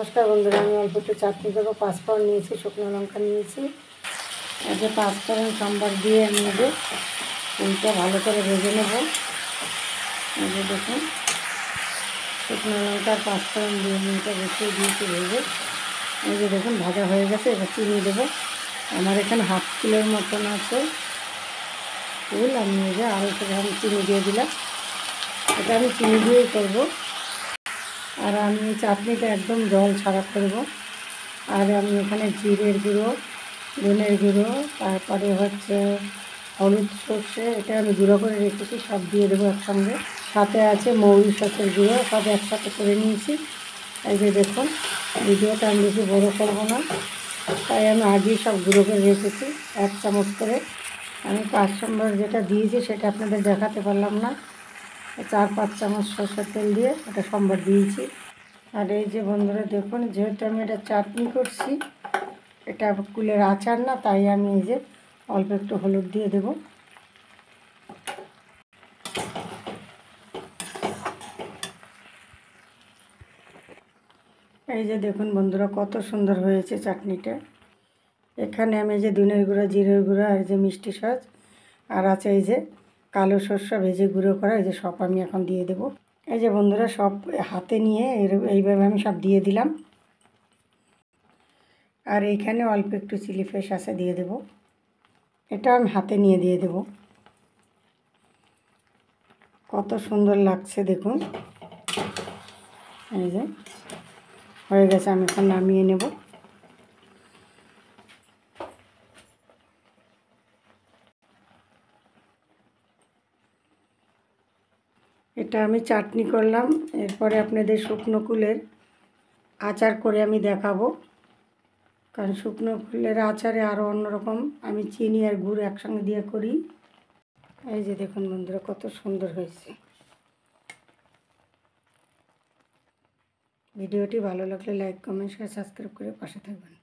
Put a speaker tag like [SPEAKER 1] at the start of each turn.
[SPEAKER 1] নমস্কার বন্ধুরা, আমি অল্প একটু চাটনি দেবো। পাঁচফোড়ন নিয়েছি, শুকনো লঙ্কা নিয়েছি। এই যে পাঁচফোড়ন সম্বার দিয়ে আমি এই যে ফুলটা ভালো করে ভেজে নেব। এই যে দেখুন, শুকনো লঙ্কার পাঁচফোড়ন দিয়ে মুলটা বসিয়ে দিয়েছি ভেজে। এই যে দেখুন ভাজা হয়ে গেছে। এবার চিনি দেবো। আমার এখানে হাফ কিলোর মতন আছে ফুল। আমি এই যে 250 গ্রাম চিনি দিয়ে দিলাম। এটা আমি চিনি দিয়েই করবো। আর আমি চাটনিটা একদম জল ছাড়া করব। আর আমি এখানে জিরের গুঁড়ো, ধনের গুঁড়ো, তারপরে হচ্ছে হলুদ, সর্ষে, এটা আমি গুঁড়ো করে রেখেছি, সব দিয়ে দেবো একসঙ্গে। সাথে আছে মৌরি সসের গুঁড়ো, সব একসাথে করে নিয়েছি। এই যে দেখুন, ভিডিওটা আমি বেশি বড়ো করবো না, তাই আমি আগেই সব গুঁড়ো করে রেখেছি 1 চামচ করে। আমি 5 সম্বর যেটা দিয়েছি সেটা আপনাদের দেখাতে পারলাম না। 4-5 চামচ সরষের তেল দিয়ে এটা সম্বর দিয়েছি। আর এই যে বন্ধুরা দেখুন, যেহেতু আমি এটা চাটনি করছি, এটা কুলের আচার না, তাই আমি এই যে অল্প একটু হলুদ দিয়ে দেব। এই যে দেখুন বন্ধুরা, কত সুন্দর হয়েছে চাটনিটা। এখানে আমি এই যে ধনের গুঁড়ো, জিরের গুঁড়ো, আর যে মিষ্টি সস, আর আছে এই যে কালো সর্ষ ভেজে গুঁড়ো করা, এই যে সব আমি এখন দিয়ে দেব। এই যে বন্ধুরা, সব হাতে নিয়ে এইভাবে আমি সব দিয়ে দিলাম। আর এইখানে অল্প একটু চিলি ফ্লেক্স আছে, দিয়ে দেব। এটা আমি হাতে নিয়ে দিয়ে দেব। কত সুন্দর লাগছে দেখুন। এই যে হয়ে গেছে, আমি এখন নামিয়ে নেব। এটা আমি চাটনি করলাম, এরপরে আপনাদের শুকনো কুলের আচার করে আমি দেখাবো। কারণ শুকনো কুলের আচারে আরও অন্যরকম আমি চিনি আর গুড় একসঙ্গে দিয়ে করি। এই যে দেখুন বন্ধুরা, কত সুন্দর হয়েছে। ভিডিওটি ভালো লাগলে লাইক, কমেন্ট, শেয়ার, সাবস্ক্রাইব করে পাশে থাকবেন।